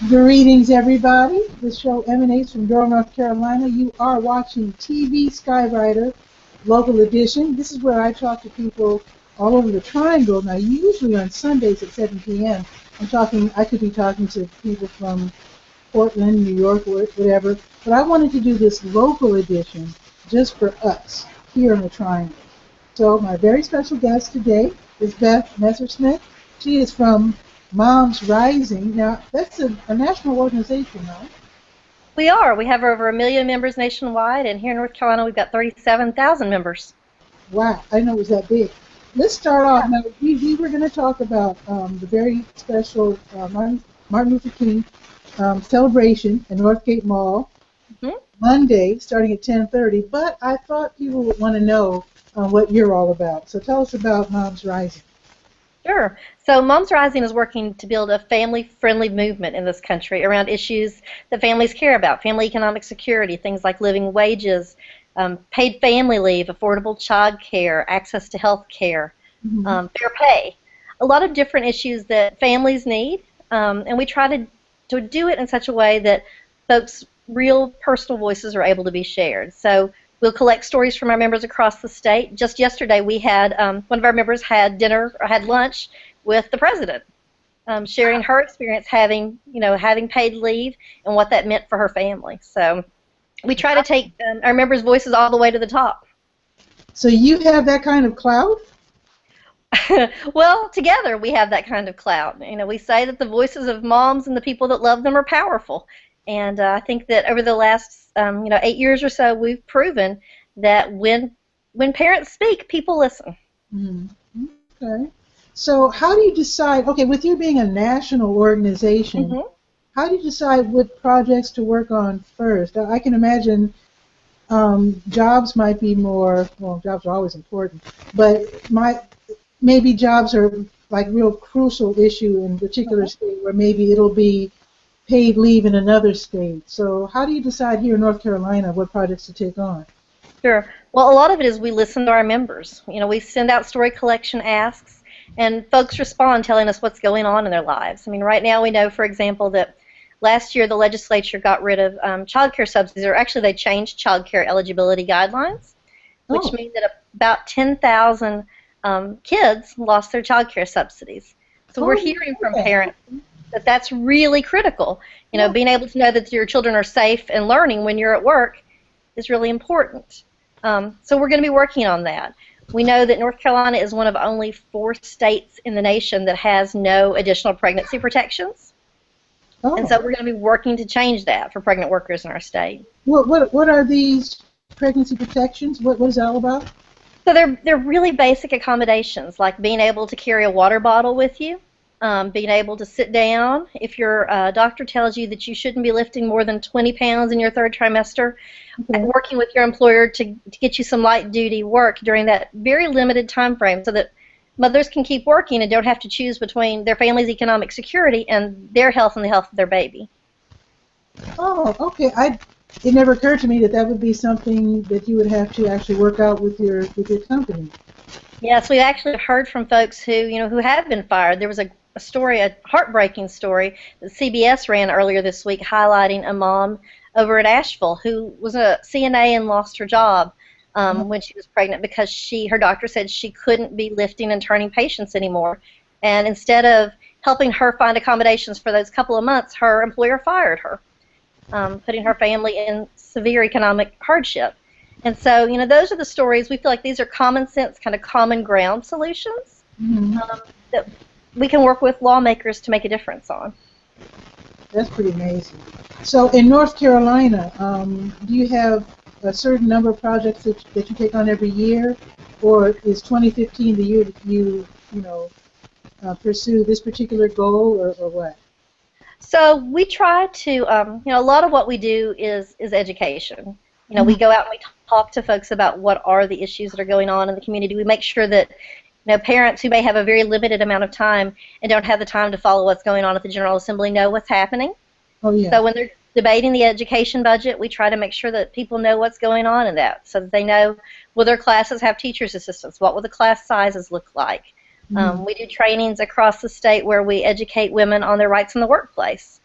Greetings, everybody. This show emanates from Durham, North Carolina. You are watching TV Skywriter, local edition. This is where I talk to people all over the Triangle. Now, usually on Sundays at 7 p.m., I could be talking to people from Portland, New York, whatever. But I wanted to do this local edition just for us here in the Triangle. So my very special guest today is Beth Messersmith. She is from Moms Rising. Now, that's a national organization, right? We are. We have over 1 million members nationwide, and here in North Carolina we've got 37,000 members. Wow, I didn't know it was that big. Let's start off. Now, we were going to talk about the very special Martin Luther King celebration in Northgate Mall Monday, starting at 10:30. But I thought people would want to know what you're all about. So tell us about Moms Rising. Sure. So Moms Rising is working to build a family-friendly movement in this country around issues that families care about: family economic security, things like living wages, paid family leave, affordable child care, access to health care, fair pay. A lot of different issues that families need, and we try to do it in such a way that folks' real personal voices are able to be shared. So we'll collect stories from our members across the state. Just yesterday, we had one of our members had lunch with the president, sharing her experience having paid leave and what that meant for her family. So we try to take our members' voices all the way to the top. So you have that kind of clout? Well, together we have that kind of clout. We say that the voices of moms and the people that love them are powerful. And I think that over the last 8 years or so, we've proven that when parents speak, people listen. Okay. So how do you decide, with you being a national organization, how do you decide what projects to work on first? I can imagine jobs might be jobs are always important, but maybe jobs are like real crucial issue in a particular state where maybe it'll be paid leave in another state. So how do you decide here in North Carolina what projects to take on? Sure. Well, a lot of it is we listen to our members. We send out story collection asks, and folks respond telling us what's going on in their lives. Right now we know, for example, that last year the legislature got rid of child care subsidies, or actually they changed child care eligibility guidelines, which means that about 10,000 kids lost their child care subsidies. So we're hearing from parents that that's really critical. Being able to know that your children are safe and learning when you're at work is really important. So we're going to be working on that. We know that North Carolina is one of only 4 states in the nation that has no additional pregnancy protections. And so we're going to be working to change that for pregnant workers in our state. What are these pregnancy protections? What is that all about? So they're really basic accommodations, like being able to carry a water bottle with you, being able to sit down if your doctor tells you that you shouldn't be lifting more than 20 pounds in your 3rd trimester, and working with your employer to get you some light duty work during that very limited time frame so that mothers can keep working and don't have to choose between their family's economic security and their health and the health of their baby. Oh, okay. It never occurred to me that would be something that you would have to actually work out with your company. Yes, we actually have heard from folks who have been fired. There was a heartbreaking story that CBS ran earlier this week highlighting a mom over at Asheville who was a CNA and lost her job when she was pregnant because her doctor said she couldn't be lifting and turning patients anymore. And instead of helping her find accommodations for those couple of months, her employer fired her, putting her family in severe economic hardship. And so, those are the stories. We feel like these are common sense, kind of common ground solutions that we can work with lawmakers to make a difference on. That's pretty amazing. So in North Carolina, do you have a certain number of projects that you take on every year, or is 2015 the year that you pursue this particular goal, or what? So we try to, a lot of what we do is education. We go out and we talk to folks about what are the issues that are going on in the community. We make sure that parents who may have a very limited amount of time and don't have the time to follow what's going on at the General Assembly know what's happening. Oh, yeah. So when they're debating the education budget, we try to make sure that people know what's going on in that so that they know, will their classes have teacher's assistants? What will the class sizes look like? We do trainings across the state where we educate women on their rights in the workplace.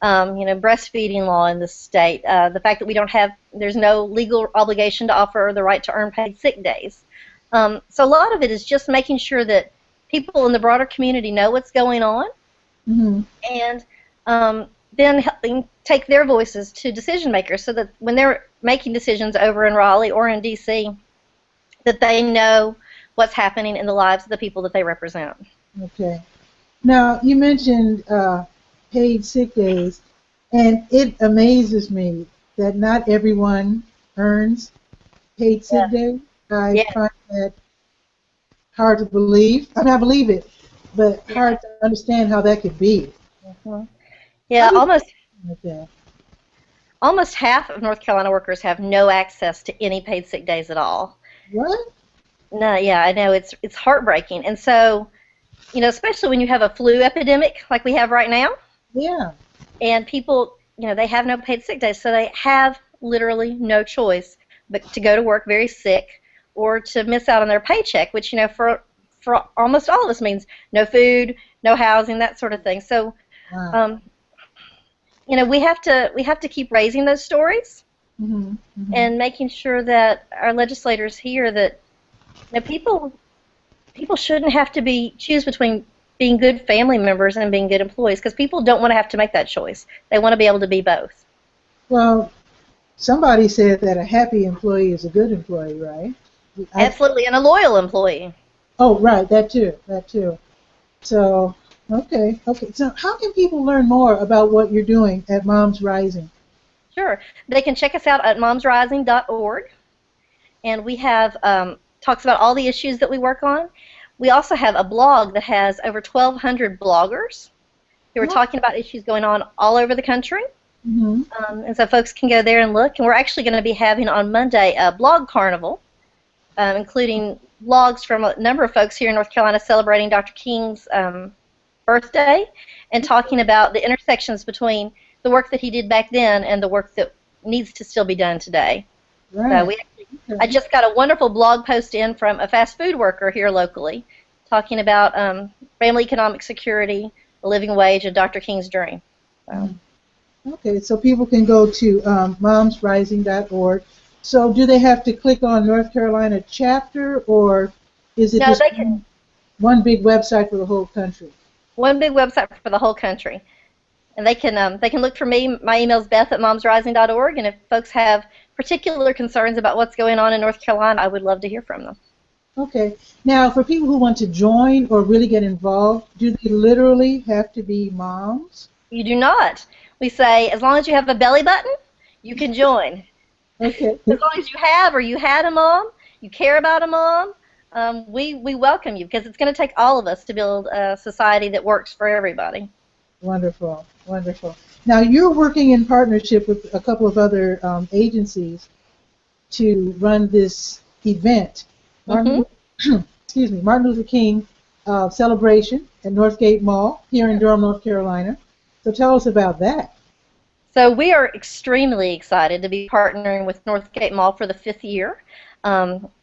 breastfeeding law in the state, the fact that there's no legal obligation to offer the right to earn paid sick days. So a lot of it is just making sure that people in the broader community know what's going on, and then helping take their voices to decision makers so that when they're making decisions over in Raleigh or in D.C., that they know what's happening in the lives of the people that they represent. Okay. Now, you mentioned paid sick days, and it amazes me that not everyone earns paid sick days. I find that hard to believe. I mean, I believe it, but hard to understand how that could be. Yeah, almost half of North Carolina workers have no access to any paid sick days at all. What? No, yeah, I know, it's heartbreaking. And so, especially when you have a flu epidemic like we have right now. Yeah. And people, they have no paid sick days, so they have literally no choice but to go to work very sick or to miss out on their paycheck, which, for almost all of us means no food, no housing, that sort of thing. So, we have to keep raising those stories and making sure that our legislators hear that people shouldn't have to choose between being good family members and being good employees, because people don't want to have to make that choice. They want to be able to be both. Well, somebody said that a happy employee is a good employee, right? Absolutely, and a loyal employee. Oh, right, that too. So, okay. So how can people learn more about what you're doing at Moms Rising? Sure. They can check us out at momsrising.org, and we have talks about all the issues that we work on. We also have a blog that has over 1,200 bloggers who are talking about issues going on all over the country. And so folks can go there and look. And we're actually going to be having on Monday a blog carnival, including blogs from a number of folks here in North Carolina celebrating Dr. King's birthday and talking about the intersections between the work that he did back then and the work that needs to still be done today. Right. So I just got a wonderful blog post in from a fast food worker here locally talking about family economic security, the living wage, and Dr. King's dream. So. Okay, so people can go to momsrising.org. So do they have to click on North Carolina chapter, or is it just one big website for the whole country? One big website for the whole country. And they can look for me. My email is beth@momsrising.org, and if folks have particular concerns about what's going on in North Carolina, I would love to hear from them. Okay. Now, for people who want to join or really get involved, do they literally have to be moms? You do not. We say, as long as you have a belly button, you can join. Okay. As long as you have or you had a mom, you care about a mom, we welcome you, because it's going to take all of us to build a society that works for everybody. Wonderful, wonderful. Now, you're working in partnership with a couple of other agencies to run this event. Martin Luther King celebration at Northgate Mall here in Durham, North Carolina. So tell us about that. So we are extremely excited to be partnering with Northgate Mall for the 5th year.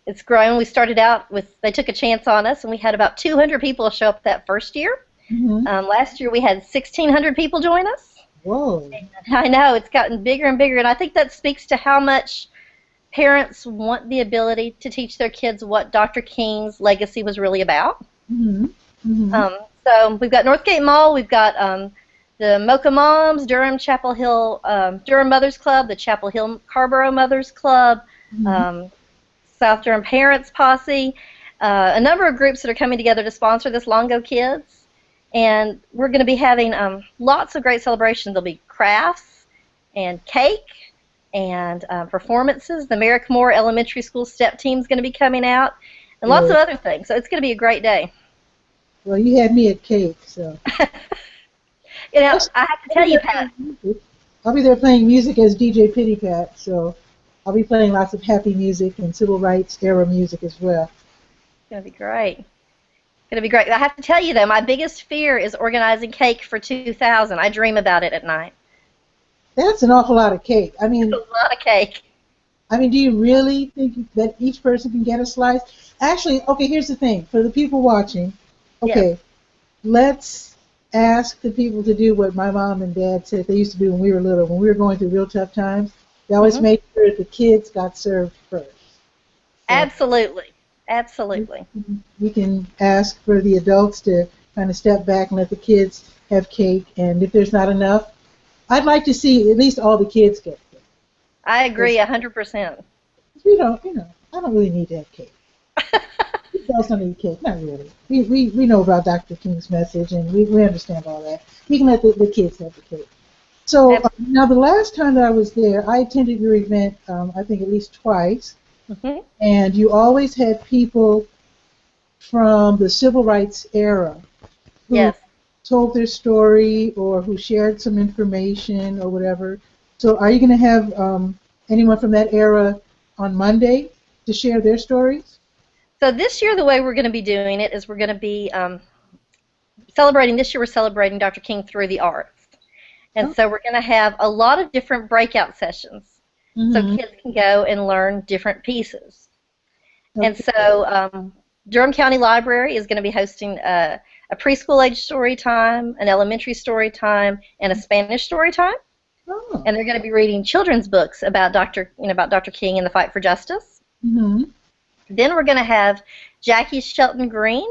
It's grown. We started out they took a chance on us, and we had about 200 people show up that first year. Last year we had 1,600 people join us. Whoa. I know, it's gotten bigger and bigger, and I think that speaks to how much parents want the ability to teach their kids what Dr. King's legacy was really about. So we've got Northgate Mall, we've got the Mocha Moms, Durham Chapel Hill, Durham Mothers Club, the Chapel Hill Carborough Mothers Club, South Durham Parents Posse, a number of groups that are coming together to sponsor this Longo Kids. And we're going to be having lots of great celebrations. There'll be crafts and cake and performances. The Merrick Moore Elementary School step team is going to be coming out, and lots of other things. So it's going to be a great day. Well, you had me at cake, so. I have to tell you, Pat. I'll be there playing music as DJ Pitty Pat, so I'll be playing lots of happy music and civil rights era music as well. It's going to be great. It's going to be great. I have to tell you, though, my biggest fear is organizing cake for 2,000. I dream about it at night. That's an awful lot of cake. I mean, that's a lot of cake. I mean, do you really think that each person can get a slice? Actually, okay, here's the thing. For the people watching, okay, let's ask the people to do what my mom and dad said they used to do when we were little. When we were going through real tough times, they always made sure that the kids got served first. So Absolutely. Absolutely. we can ask for the adults to kind of step back and let the kids have cake. And if there's not enough, I'd like to see at least all the kids get cake. I agree 100%. We don't, I don't really need to have cake. Adults don't need cake, not really. We know about Dr. King's message, and we understand all that. We can let the kids have the cake. So now the last time that I was there, I attended your event, I think at least twice, and you always had people from the civil rights era who told their story or who shared some information or whatever. So are you going to have anyone from that era on Monday to share their stories? So this year the way we're going to be doing it is we're going to be celebrating, this year we're celebrating Dr. King through the arts. And so we're going to have a lot of different breakout sessions so kids can go and learn different pieces. And so Durham County Library is going to be hosting a preschool age story time, an elementary story time, and a Spanish story time. And they're going to be reading children's books about Dr. King and the fight for justice. Then we're going to have Jackie Shelton Green,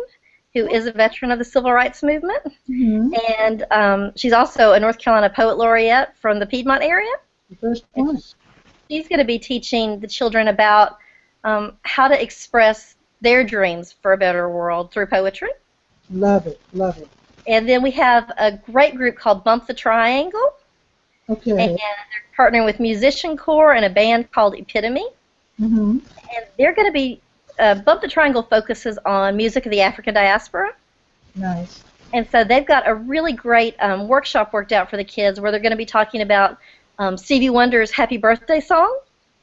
who is a veteran of the Civil Rights Movement, and she's also a North Carolina Poet Laureate from the Piedmont area. She's going to be teaching the children about how to express their dreams for a better world through poetry. Love it, love it. And then we have a great group called Bump the Triangle. And they're partnering with Musician Corps and a band called Epitome. And they're going to be, Bump the Triangle focuses on music of the African diaspora. Nice. And so they've got a really great workshop worked out for the kids where they're going to be talking about Stevie Wonder's Happy Birthday song.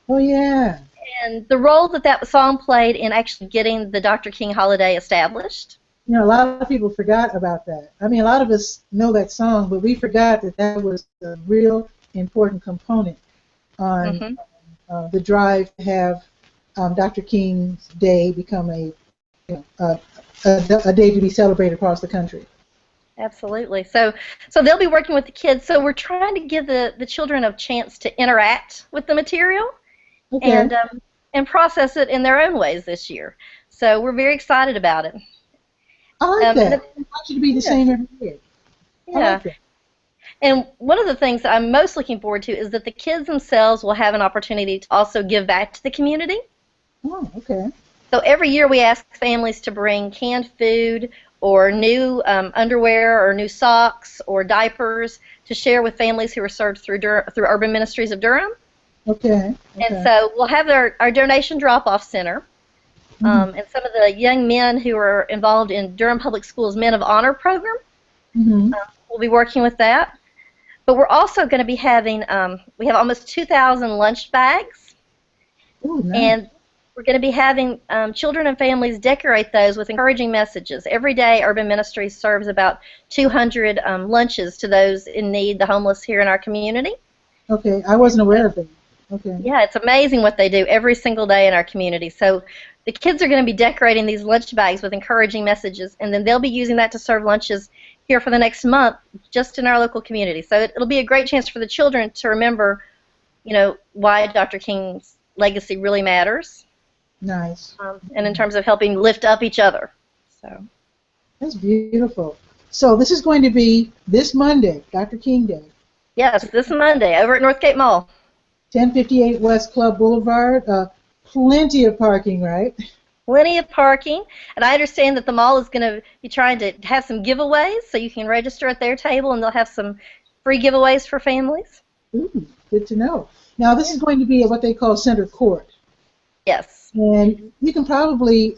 Oh, yeah. And the role that that song played in actually getting the Dr. King holiday established. You know, a lot of people forgot about that. I mean, a lot of us know that song, but we forgot that that was a real important component on the drive to have Dr. King's Day become a day to be celebrated across the country. Absolutely. So they'll be working with the kids. So we're trying to give the children a chance to interact with the material and process it in their own ways this year. So we're very excited about it. I like that. I want you to be the same every year. Yeah. Like and one of the things that I'm most looking forward to is that the kids themselves will have an opportunity to also give back to the community. Oh, okay. So every year we ask families to bring canned food or new underwear or new socks or diapers to share with families who are served through Urban Ministries of Durham. Okay. And so we'll have our donation drop-off center. And some of the young men who are involved in Durham Public Schools Men of Honor program will be working with that. But we're also going to be having, we have almost 2,000 lunch bags. Ooh, nice. And we're going to be having children and families decorate those with encouraging messages. Every day, Urban Ministries serves about 200 lunches to those in need, the homeless here in our community. Okay, I wasn't aware of that. Okay. Yeah, it's amazing what they do every single day in our community. So the kids are going to be decorating these lunch bags with encouraging messages, and then they'll be using that to serve lunches here for the next month just in our local community. So it'll be a great chance for the children to remember, why Dr. King's legacy really matters. Nice. And in terms of helping lift up each other. So that's beautiful. So this is going to be this Monday, Dr. King Day. Yes, this Monday over at Northgate Mall. 1058 West Club Boulevard. Plenty of parking, right? Plenty of parking. And I understand that the mall is going to be trying to have some giveaways, so you can register at their table, and they'll have some free giveaways for families. Ooh, good to know. Now, this is going to be at what they call Center Court. Yes. And you can probably,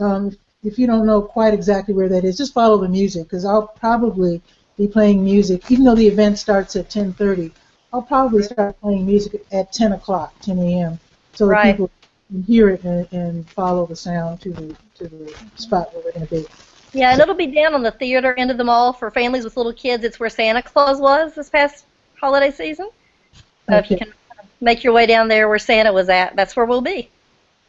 if you don't know quite exactly where that is, just follow the music, because I'll probably be playing music, even though the event starts at 10:30. I'll probably start playing music at 10 o'clock, 10 a.m., so that people can hear it and follow the sound to the spot where we're going to be. Yeah, and it'll be down on the theater end of the mall for families with little kids. It's where Santa Claus was this past holiday season. So if you can make your way down there where Santa was at, that's where we'll be.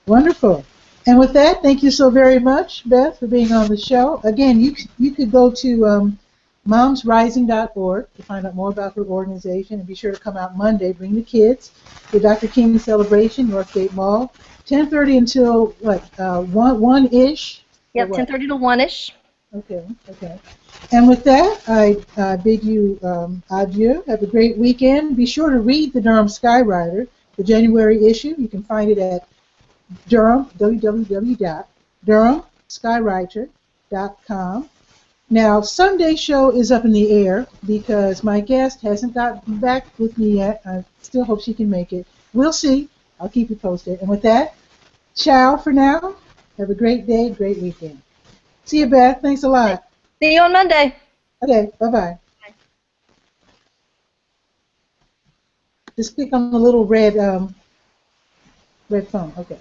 Wonderful. And with that, thank you so very much, Beth, for being on the show. Again, you could go to momsrising.org to find out more about her organization. And be sure to come out Monday. Bring the kids. The Dr. King celebration, Northgate Mall, 10:30 until what 1-ish. Yep, 10:30 to 1-ish. Okay, okay. And with that, I bid you adieu. Have a great weekend. Be sure to read the Durham Skywriter, the January issue. You can find it at Durham, www.durhamskywriter.com. Now, Sunday's show is up in the air because my guest hasn't gotten back with me yet. I still hope she can make it. We'll see. I'll keep you posted. And with that, ciao for now. Have a great day, great weekend. See you, Beth. Thanks a lot. See you on Monday. Okay, bye-bye. Just click on the little red phone. Okay.